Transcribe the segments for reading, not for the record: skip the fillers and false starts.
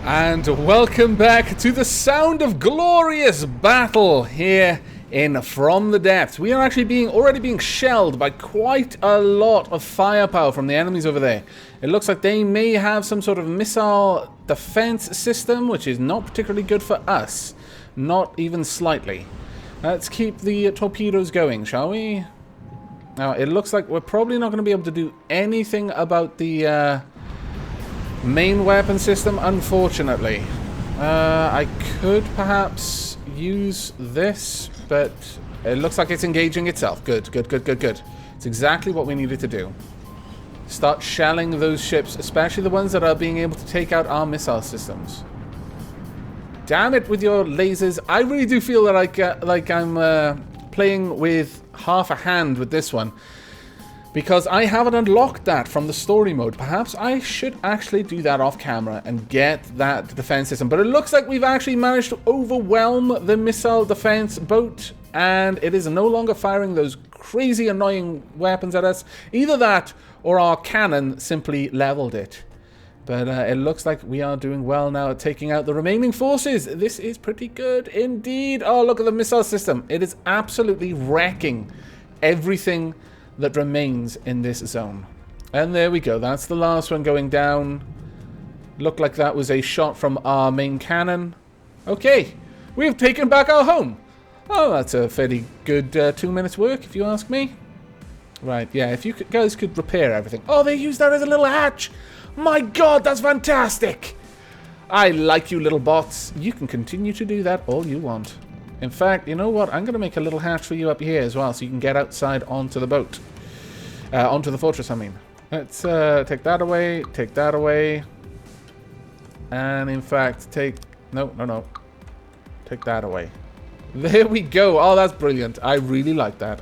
And welcome back to the sound of glorious battle here in From the Depths. We are actually already being shelled by quite a lot of firepower from the enemies over there. It looks like they may have some sort of missile defense system, which is not particularly good for us. Not even slightly. Let's keep the torpedoes going, shall we? Now, it looks like we're probably not going to be able to do anything about the main weapon system, unfortunately. I could perhaps use this, but it looks like it's engaging itself. Good. It's exactly what we needed to do. Start shelling those ships, especially the ones that are being able to take out our missile systems. Damn it with your lasers. I really do feel that like I'm playing with half a hand with this one, because I haven't unlocked that from the story mode. Perhaps I should actually do that off camera and get that defense system. But it looks like we've actually managed to overwhelm the missile defense boat, and it is no longer firing those crazy annoying weapons at us. Either that or our cannon simply leveled it. But it looks like we are doing well now at taking out the remaining forces. This is pretty good indeed. Oh, look at the missile system. It is absolutely wrecking everything that remains in this zone. And there we go. That's the last one going down. Looked like that was a shot from our main cannon. Okay, we've taken back our home. Oh, that's a fairly good 2 minutes work, if you ask me. Right, yeah, if you guys could repair everything. Oh, they used that as a little hatch. My god, that's fantastic! I like you little bots. You can continue to do that all you want. In fact, you know what? I'm going to make a little hatch for you up here as well, so you can get outside onto the boat. Onto the fortress, I mean. Let's take that away, take that away. And in fact, take... No. Take that away. There we go. Oh, that's brilliant. I really like that.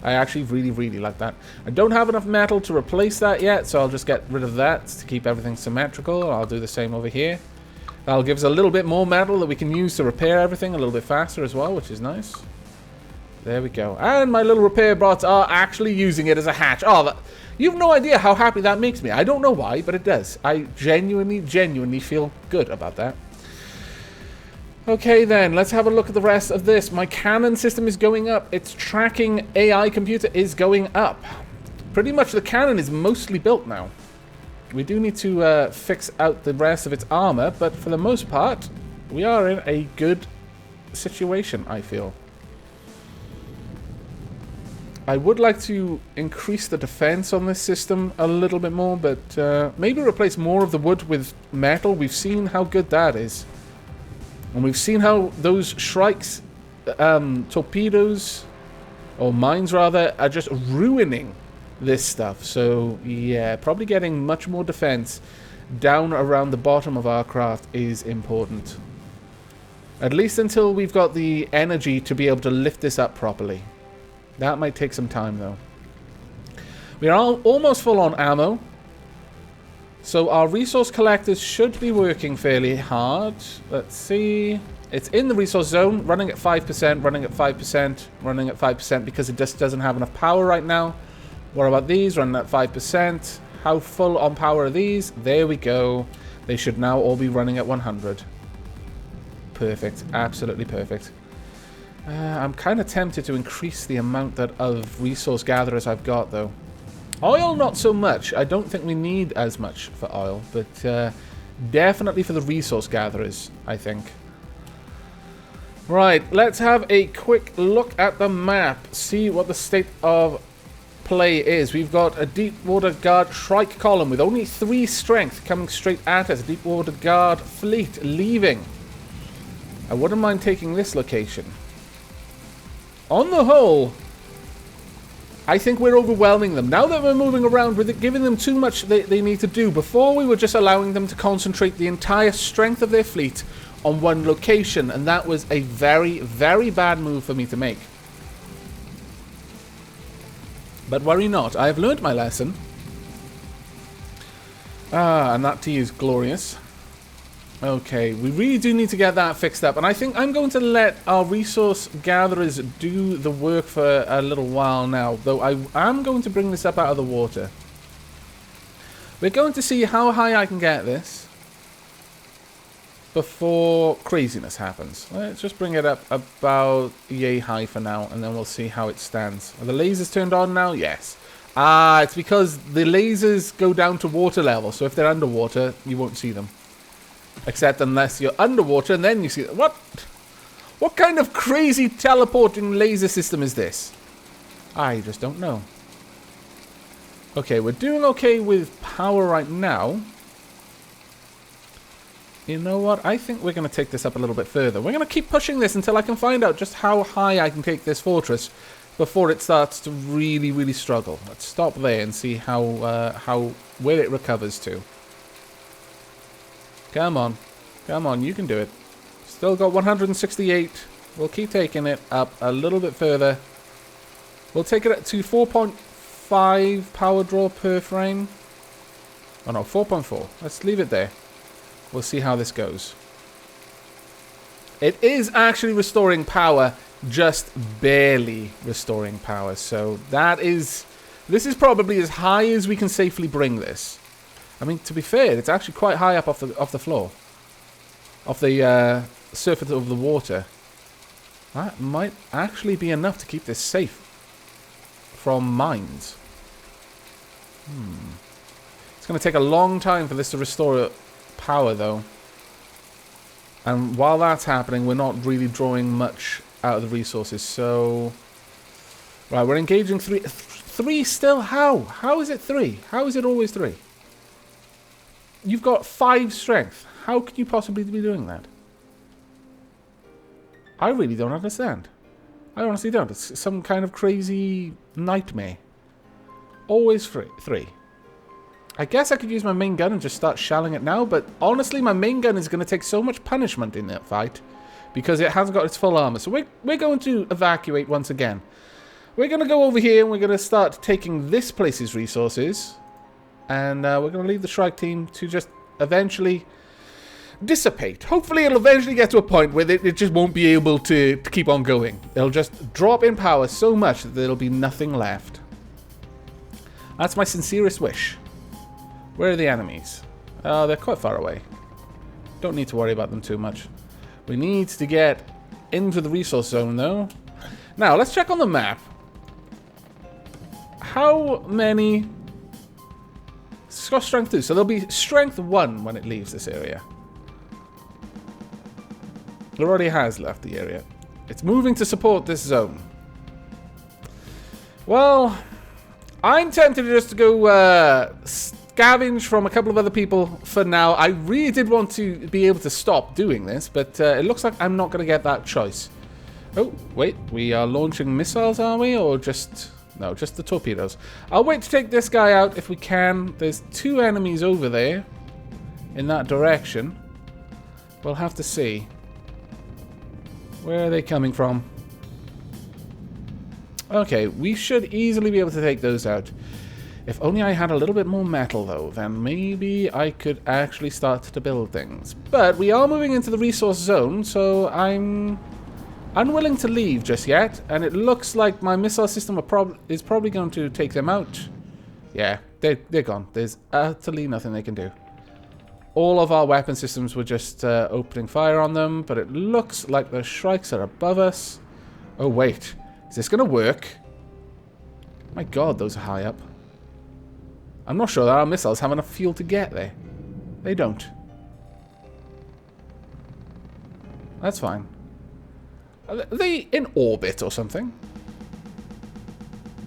I actually really like that. I don't have enough metal to replace that yet, so I'll just get rid of that to keep everything symmetrical. I'll do the same over here. That'll give us a little bit more metal that we can use to repair everything a little bit faster as well, which is nice. There we go. And my little repair bots are actually using it as a hatch. Oh, you have no idea how happy that makes me. I don't know why, but it does. I genuinely feel good about that. Okay then, let's have a look at the rest of this. My cannon system is going up. Its tracking AI computer is going up. Pretty much the cannon is mostly built now. We do need to fix out the rest of its armor, but for the most part, we are in a good situation, I feel. I would like to increase the defense on this system a little bit more, but maybe replace more of the wood with metal. We've seen how good that is. And we've seen how those Shrike's torpedoes, or mines rather, are just ruining this stuff. So yeah, probably getting much more defense down around the bottom of our craft is important. At least until we've got the energy to be able to lift this up properly. That might take some time though. We are almost full on ammo. So our resource collectors should be working fairly hard. Let's see. It's in the resource zone, running at 5%, running at 5%, running at 5% because it just doesn't have enough power right now. What about these? Running at 5%. How full on power are these? There we go. They should now all be running at 100. Perfect. Absolutely perfect. I'm kind of tempted to increase the amount of resource gatherers I've got, though. Oil, not so much. I don't think we need as much for oil, but definitely for the resource gatherers, I think. Right, let's have a quick look at the map. See what the state of play is. We've got a deep water guard Shrike column with only 3 strength coming straight at us. A deep water guard fleet leaving. I wouldn't mind taking this location. On the whole, I think we're overwhelming them. Now that we're moving around with it, giving them too much they need to do. Before, we were just allowing them to concentrate the entire strength of their fleet on one location, and that was a very bad move for me to make. But worry not, I have learned my lesson. And that tea is glorious. Okay, we really do need to get that fixed up, and I think I'm going to let our resource gatherers do the work for a little while now, though I am going to bring this up out of the water. We're going to see how high I can get this. before craziness happens. Let's just bring it up about yay high for now, and then we'll see how it stands. Are the lasers turned on now? Yes. Ah, it's because the lasers go down to water level, so if they're underwater, you won't see them. Except unless you're underwater, and then you see them. What kind of crazy teleporting laser system is this? I just don't know. Okay, we're doing okay with power right now. You know what? I think we're going to take this up a little bit further. We're going to keep pushing this until I can find out just how high I can take this fortress before it starts to really, really struggle. Let's stop there and see where it recovers to. Come on. Come on, you can do it. Still got 168. We'll keep taking it up a little bit further. We'll take it to 4.5 power draw per frame. Oh no, 4.4. Let's leave it there. We'll see how this goes. It is actually restoring power, just barely restoring power. So this is probably as high as we can safely bring this. I mean, to be fair, it's actually quite high up off the floor, off the surface of the water. That might actually be enough to keep this safe from mines. It's going to take a long time for this to restore power, though. And while that's happening, we're not really drawing much out of the resources. So, right, we're engaging three still. How is it 3? How is it always 3? You've got 5 strength. How could you possibly be doing that? I really don't understand. I honestly don't. It's some kind of crazy nightmare. Always 3. I guess I could use my main gun and just start shelling it now, but honestly, my main gun is going to take so much punishment in that fight because it hasn't got its full armor. So we're going to evacuate once again. We're going to go over here and we're going to start taking this place's resources, and we're going to leave the Shrike team to just eventually dissipate. Hopefully it'll eventually get to a point where it just won't be able to keep on going. It'll just drop in power so much that there'll be nothing left. That's my sincerest wish. Where are the enemies? Oh, they're quite far away. Don't need to worry about them too much. We need to get into the resource zone, though. Now, let's check on the map. How many... It's got strength 2, so there'll be strength 1 when it leaves this area. It already has left the area. It's moving to support this zone. Well, I'm tempted just to go scavenge from a couple of other people for now. I really did want to be able to stop doing this, but it looks like I'm not going to get that choice. Oh, wait. We are launching missiles, are we? Or just... No, just the torpedoes. I'll wait to take this guy out if we can. There's 2 enemies over there in that direction. We'll have to see. Where are they coming from? Okay, we should easily be able to take those out. If only I had a little bit more metal, though, then maybe I could actually start to build things. But we are moving into the resource zone, so I'm unwilling to leave just yet. And it looks like my missile system is probably going to take them out. Yeah, they're gone. There's utterly nothing they can do. All of our weapon systems were just opening fire on them, but it looks like the Shrikes are above us. Oh, wait. Is this going to work? My god, those are high up. I'm not sure that our missiles have enough fuel to get there. They don't. That's fine. Are they in orbit or something?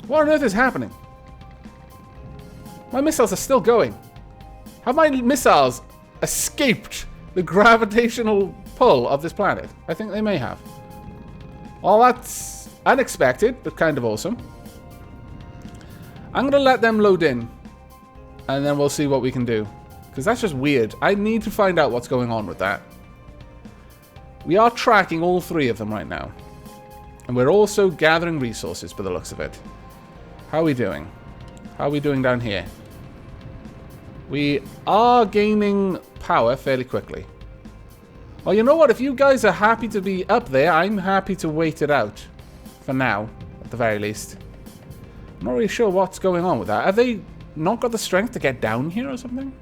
What on earth is happening? My missiles are still going. Have my missiles escaped the gravitational pull of this planet? I think they may have. Well, that's unexpected, but kind of awesome. I'm going to let them load in, and then we'll see what we can do. Because that's just weird. I need to find out what's going on with that. We are tracking all 3 of them right now. And we're also gathering resources by the looks of it. How are we doing? How are we doing down here? We are gaining power fairly quickly. Well, you know what? If you guys are happy to be up there, I'm happy to wait it out. For now, at the very least. I'm not really sure what's going on with that. Have they not got the strength to get down here or something?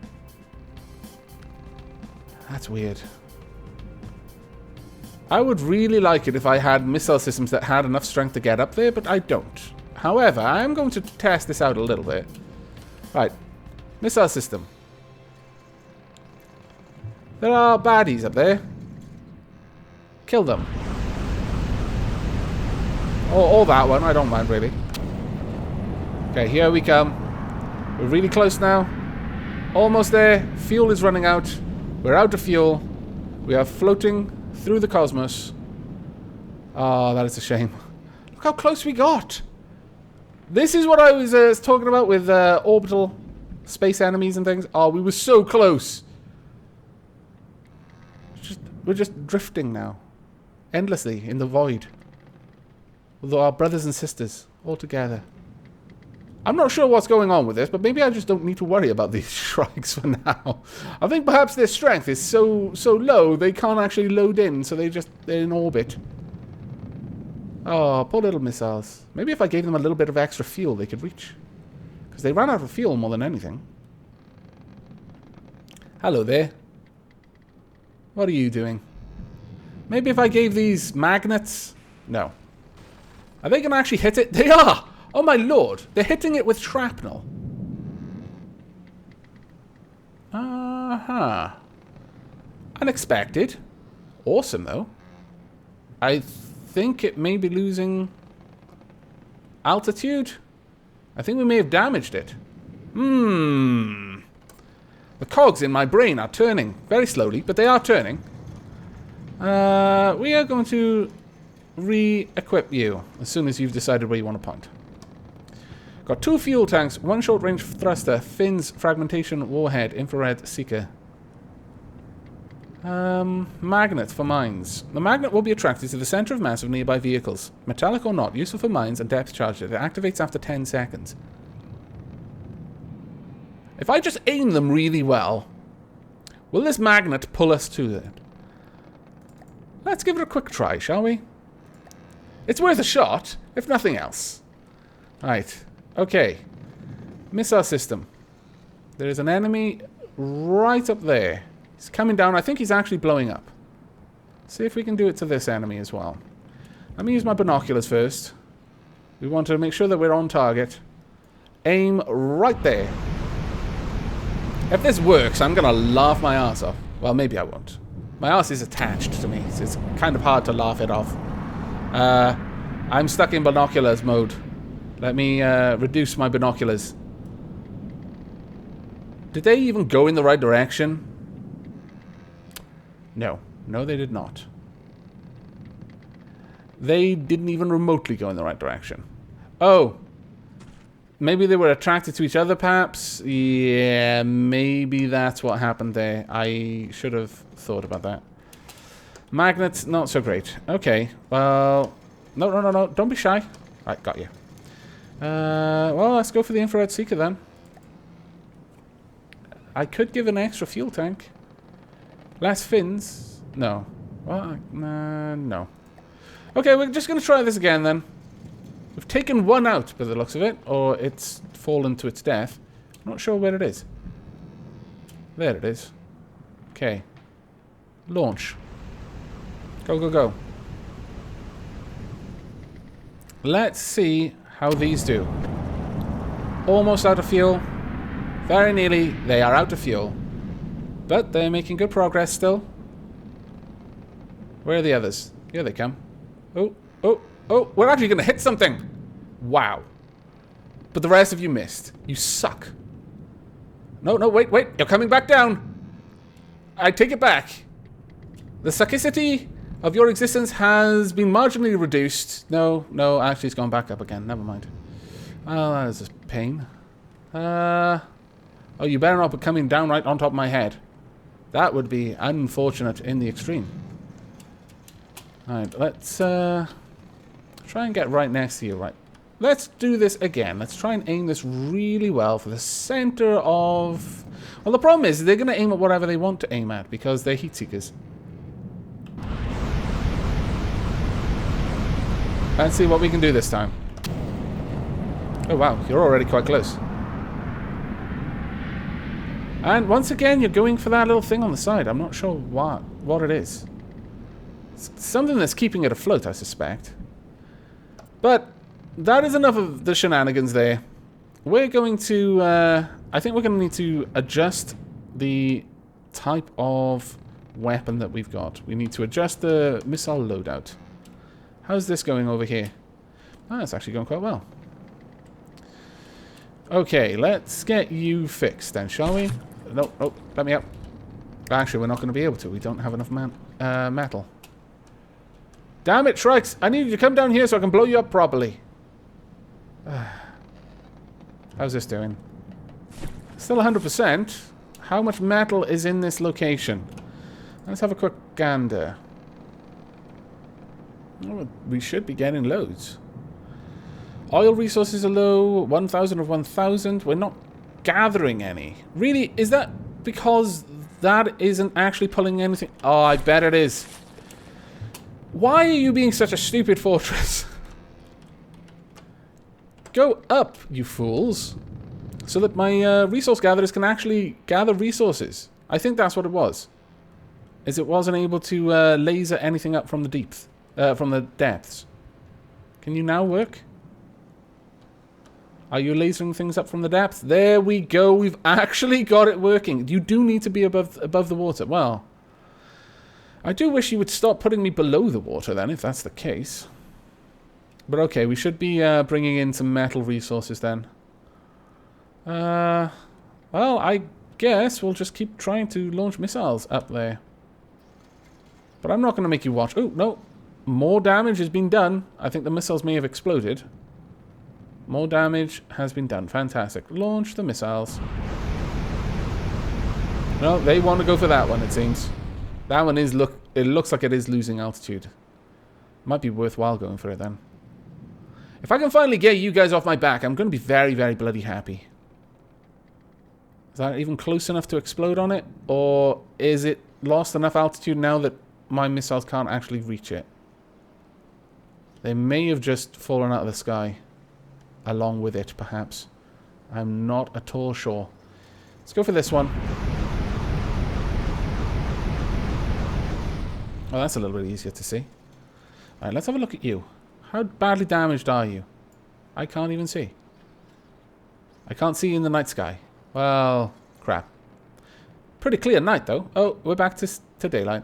That's weird. I would really like it if I had missile systems that had enough strength to get up there, but I don't. However, I am going to test this out a little bit. Right. Missile system. There are baddies up there. Kill them. Or that one, I don't mind really. Okay, here we come. We're really close now. Almost there. Fuel is running out. We're out of fuel. We are floating through the cosmos. Oh, that is a shame. Look how close we got. This is what I was talking about with orbital space enemies and things. Oh, we were so close. We're just drifting now. Endlessly in the void. With our brothers and sisters all together. I'm not sure what's going on with this, but maybe I just don't need to worry about these Shrikes for now. I think perhaps their strength is so low they can't actually load in, so they're in orbit. Oh, poor little missiles. Maybe if I gave them a little bit of extra fuel they could reach. Because they ran out of fuel more than anything. Hello there. What are you doing? Maybe if I gave these magnets... No. Are they going to actually hit it? They are! Oh my lord. They're hitting it with shrapnel. Uh-huh. Unexpected. Awesome, though. I think it may be losing altitude. I think we may have damaged it. The cogs in my brain are turning very slowly, but they are turning. We are going to re-equip you as soon as you've decided where you want to point. Got 2 fuel tanks, 1 short-range thruster, fins, fragmentation, warhead, infrared seeker. Magnet for mines. The magnet will be attracted to the center of mass of nearby vehicles. Metallic or not, useful for mines and depth charge. It activates after 10 seconds. If I just aim them really well, will this magnet pull us to it? Let's give it a quick try, shall we? It's worth a shot, if nothing else. Right. Okay. Missile system. There is an enemy right up there. He's coming down. I think he's actually blowing up. See if we can do it to this enemy as well. Let me use my binoculars first. We want to make sure that we're on target. Aim right there. If this works, I'm going to laugh my ass off. Well, maybe I won't. My ass is attached to me, so it's kind of hard to laugh it off. I'm stuck in binoculars mode. Let me reduce my binoculars. Did they even go in the right direction? No. No, they did not. They didn't even remotely go in the right direction. Oh. Maybe they were attracted to each other, perhaps? Yeah, maybe that's what happened there. I should have thought about that. Magnets, not so great. Okay, well... No. Don't be shy. Right, got you. Well, let's go for the infrared seeker then. I could give an extra fuel tank. Less fins. No. Well, no. Okay, we're just going to try this again then. We've taken one out by the looks of it, or it's fallen to its death. I'm not sure where it is. There it is. Okay. Launch. Go, go, go. Let's see how these do. Almost out of fuel. Very nearly, they are out of fuel. But they're making good progress still. Where are the others? Here they come. Oh, we're actually going to hit something. Wow. But the rest of you missed. You suck. No, wait. You're coming back down. I take it back. The suckicity of your existence has been marginally reduced. No, actually it's gone back up again. Never mind. Oh, that is a pain. Oh, you better not be coming down right on top of my head. That would be unfortunate in the extreme. Alright, let's try and get right next to you. Right. Let's do this again. Let's try and aim this really well for the center of... Well, the problem is they're going to aim at whatever they want to aim at because they're heat seekers. Let's see what we can do this time. Oh wow, you're already quite close. And once again, you're going for that little thing on the side. I'm not sure what it is. It's something that's keeping it afloat, I suspect. But that is enough of the shenanigans there. We're going to... I think we're going to need to adjust the type of weapon that we've got. We need to adjust the missile loadout. How's this going over here? Oh, it's actually going quite well. Okay, let's get you fixed then, shall we? Nope, nope, let me up. Actually, we're not going to be able to. We don't have enough metal. Damn it, Shrikes! I need you to come down here so I can blow you up properly. How's this doing? Still 100%. How much metal is in this location? Let's have a quick gander. Oh, we should be getting loads. Oil resources are low. 1,000 of 1,000. We're not gathering any. Really? Is that because that isn't actually pulling anything? Oh, I bet it is. Why are you being such a stupid fortress? Go up, you fools. So that my resource gatherers can actually gather resources. I think that's what it was. Is it wasn't able to laser anything up from the deeps, from the depths. Can you now work? Are you lasering things up from the depths? There we go. We've actually got it working. You do need to be above the water. Well, I do wish you would stop putting me below the water then, if that's the case. But okay, we should be bringing in some metal resources then. Well, I guess we'll just keep trying to launch missiles up there. But I'm not going to make you watch. Oh, no. More damage has been done. I think the missiles may have exploded. More damage has been done. Fantastic. Launch the missiles. No, they want to go for that one, it seems. That one is it looks like it is losing altitude. Might be worthwhile going for it then. If I can finally get you guys off my back, I'm going to be very, very bloody happy. Is that even close enough to explode on it? Or is it lost enough altitude now that my missiles can't actually reach it? They may have just fallen out of the sky. Along with it, perhaps. I'm not at all sure. Let's go for this one. Oh, that's a little bit easier to see. Alright, let's have a look at you. How badly damaged are you? I can't even see. I can't see in the night sky. Well, crap. Pretty clear night, though. Oh, we're back to daylight.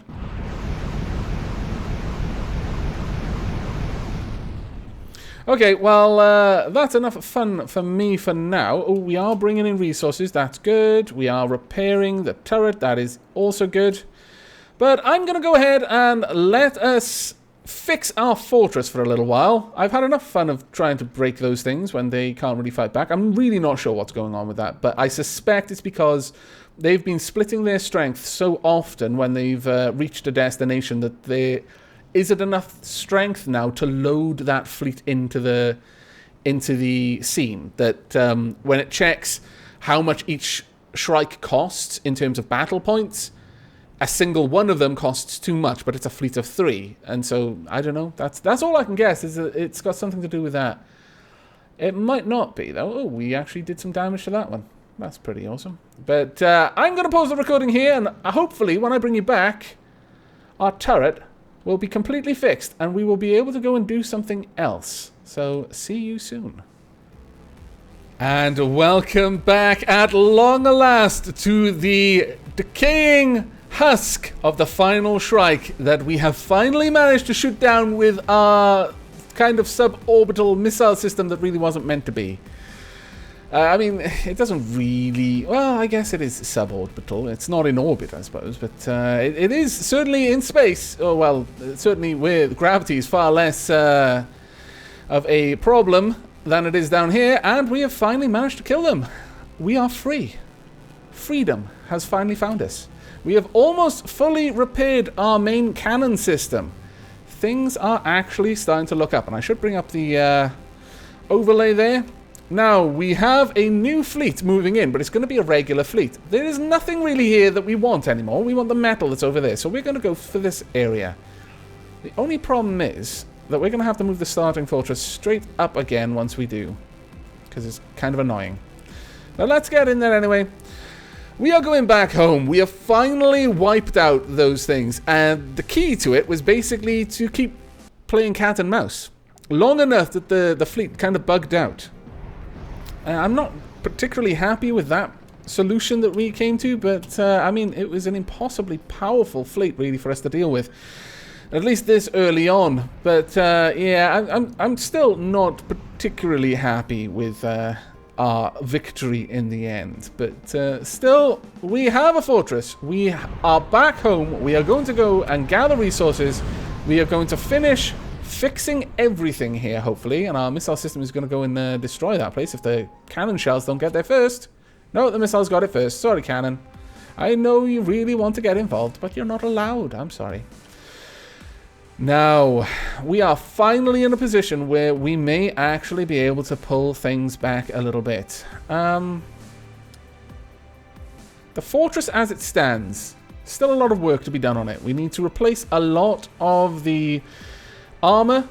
Okay, well, that's enough fun for me for now. Oh, we are bringing in resources. That's good. We are repairing the turret. That is also good. But I'm going to go ahead and let us fix our fortress for a little while. I've had enough fun of trying to break those things when they can't really fight back. I'm really not sure what's going on with that, but I suspect it's because they've been splitting their strength so often when they've reached a destination that there isn't enough strength now to load that fleet into the scene. That when it checks how much each Shrike costs in terms of battle points, a single one of them costs too much, but it's a fleet of 3. And so, I don't know. That's all I can guess. Is that it's got something to do with that. It might not be, though. Oh, we actually did some damage to that one. That's pretty awesome. But I'm going to pause the recording here, and hopefully, when I bring you back, our turret will be completely fixed, and we will be able to go and do something else. So, see you soon. And welcome back at long last to the decaying husk of the final Shrike that we have finally managed to shoot down with our kind of suborbital missile system that really wasn't meant to be. I mean, it doesn't really... Well, I guess it is suborbital. It's not in orbit, I suppose, but it is certainly in space. Oh, well, certainly where gravity is far less of a problem than it is down here, and we have finally managed to kill them. We are free. Freedom has finally found us. We have almost fully repaired our main cannon system. Things are actually starting to look up, and I should bring up the overlay there. Now, we have a new fleet moving in, but it's going to be a regular fleet. There is nothing really here that we want anymore. We want the metal that's over there, so we're going to go for this area. The only problem is that we're going to have to move the starting fortress straight up again once we do, because it's kind of annoying. But let's get in there anyway. We are going back home. We have finally wiped out those things. And the key to it was basically to keep playing cat and mouse. Long enough that the fleet kind of bugged out. I'm not particularly happy with that solution that we came to. But, I mean, it was an impossibly powerful fleet, really, for us to deal with. At least this early on. But, yeah, I'm still not particularly happy with... our victory in the end. But still, we have a fortress. We are back home. We are going to go and gather resources. We are going to finish fixing everything here, hopefully. And our missile system is going to go and destroy that place if the cannon shells don't get there first. No, the missiles got it first. Sorry, cannon. I know you really want to get involved, but you're not allowed. I'm sorry. Now, we are finally in a position where we may actually be able to pull things back a little bit. The fortress as it stands, still a lot of work to be done on it. We need to replace a lot of the armor.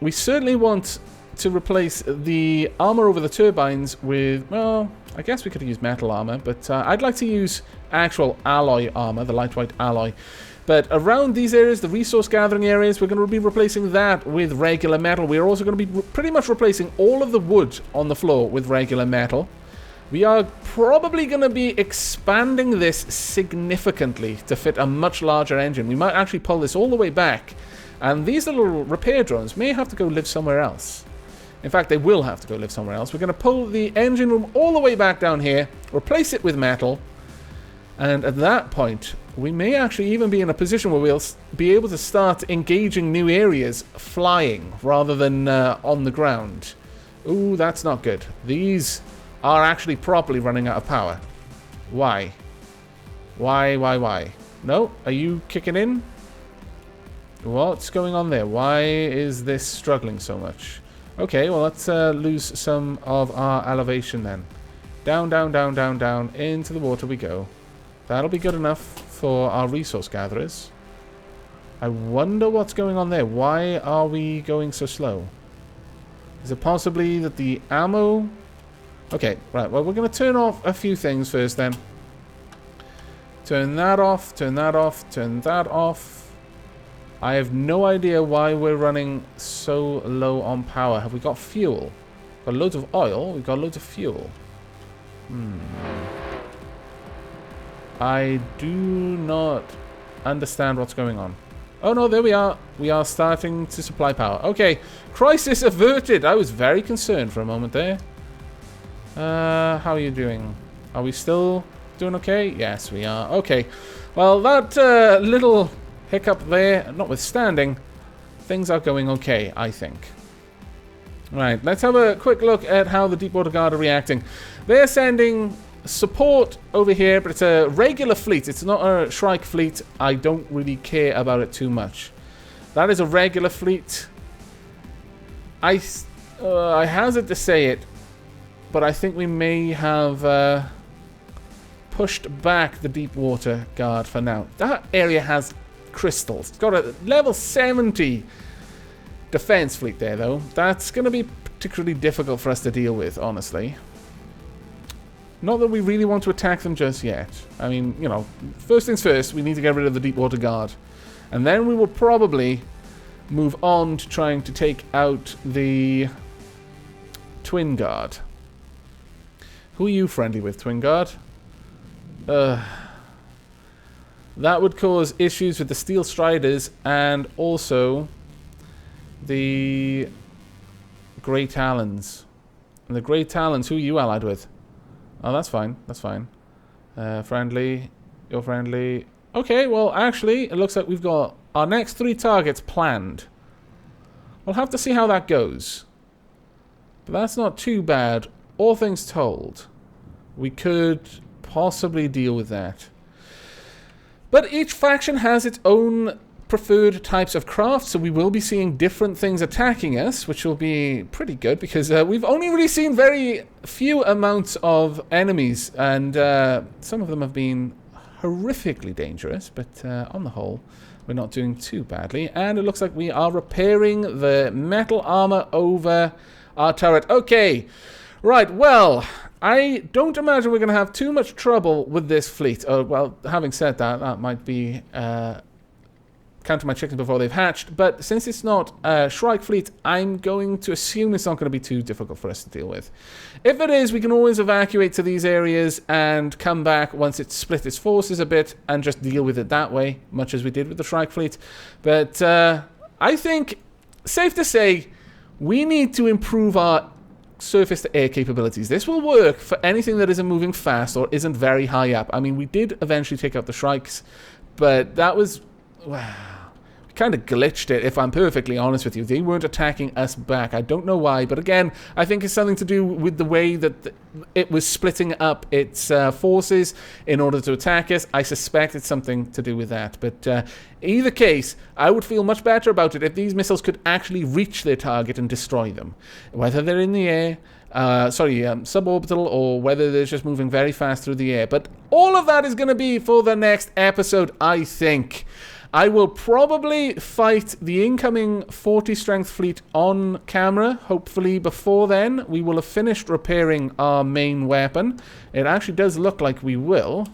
We certainly want to replace the armor over the turbines with, well, I guess we could use metal armor, but I'd like to use actual alloy armor, the lightweight alloy. But around these areas, the resource gathering areas, we're going to be replacing that with regular metal. We're also going to be pretty much replacing all of the wood on the floor with regular metal. We are probably going to be expanding this significantly to fit a much larger engine. We might actually pull this all the way back. And these little repair drones may have to go live somewhere else. In fact, they will have to go live somewhere else. We're going to pull the engine room all the way back down here, replace it with metal. And at that point, we may actually even be in a position where we'll be able to start engaging new areas flying rather than on the ground. Ooh, that's not good. These are actually properly running out of power. Why? Why? No? Are you kicking in? What's going on there? Why is this struggling so much? Okay, well, let's lose some of our elevation then. Down, down, down, down, down. Into the water we go. That'll be good enough for our resource gatherers. I wonder what's going on there. Why are we going so slow? Is it possibly that the ammo... Okay, right. Well, we're going to turn off a few things first then. Turn that off, turn that off, turn that off. I have no idea why we're running so low on power. Have we got fuel? Got loads of oil. We've got loads of fuel. I do not understand what's going on. Oh no, there we are. We are starting to supply power. Okay, crisis averted. I was very concerned for a moment there. How are you doing? Are we still doing okay? Yes, we are. Okay. Well, that little hiccup there, notwithstanding, things are going okay, I think. Right, let's have a quick look at how the Deepwater Guard are reacting. They're sending support over here, but it's a regular fleet. It's not a Shrike fleet. I don't really care about it too much. That is a regular fleet. I hazard to say it, but I think we may have pushed back the Deepwater Guard for now. That area has crystals. It's got a level 70 defense fleet there, though. That's going to be particularly difficult for us to deal with, honestly. Not that we really want to attack them just yet. I mean, you know, first things first, we need to get rid of the Deepwater Guard. And then we will probably move on to trying to take out the Twin Guard. Who are you friendly with, Twin Guard? That would cause issues with the Steel Striders and also the Grey Talons. And the Grey Talons, who are you allied with? Oh, that's fine. That's fine. Friendly. You're friendly. Okay, well, actually, it looks like we've got our next 3 targets planned. We'll have to see how that goes. But that's not too bad. All things told, we could possibly deal with that. But each faction has its own preferred types of craft, so we will be seeing different things attacking us, which will be pretty good because we've only really seen very few amounts of enemies, and some of them have been horrifically dangerous, but on the whole, we're not doing too badly. And it looks like we are repairing the metal armor over our turret. Okay, right, well, I don't imagine we're going to have too much trouble with this fleet. Well, having said that, that might be counting my chickens before they've hatched. But since it's not a Shrike fleet, I'm going to assume it's not going to be too difficult for us to deal with. If it is, we can always evacuate to these areas and come back once it's split its forces a bit and just deal with it that way, much as we did with the Shrike fleet. But I think, safe to say, we need to improve our surface-to-air capabilities. This will work for anything that isn't moving fast or isn't very high up. I mean, we did eventually take out the Shrikes, but that was... Wow. Kind of glitched it, if I'm perfectly honest with you. They weren't attacking us back. I don't know why, but again, I think it's something to do with the way that it was splitting up its forces in order to attack us. I suspect it's something to do with that, but either case, I would feel much better about it if these missiles could actually reach their target and destroy them. Whether they're in the air, suborbital, or whether they're just moving very fast through the air. But all of that is going to be for the next episode, I think. I will probably fight the incoming 40 strength fleet on camera. Hopefully before then, we will have finished repairing our main weapon. It actually does look like we will.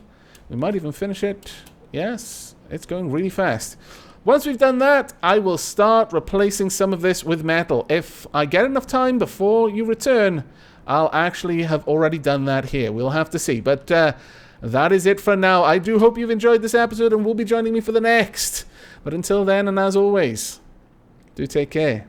We might even finish it. Yes, it's going really fast. Once we've done that, I will start replacing some of this with metal. If I get enough time before you return, I'll actually have already done that here. We'll have to see. But that is it for now. I do hope you've enjoyed this episode and will be joining me for the next. But until then, and as always, do take care.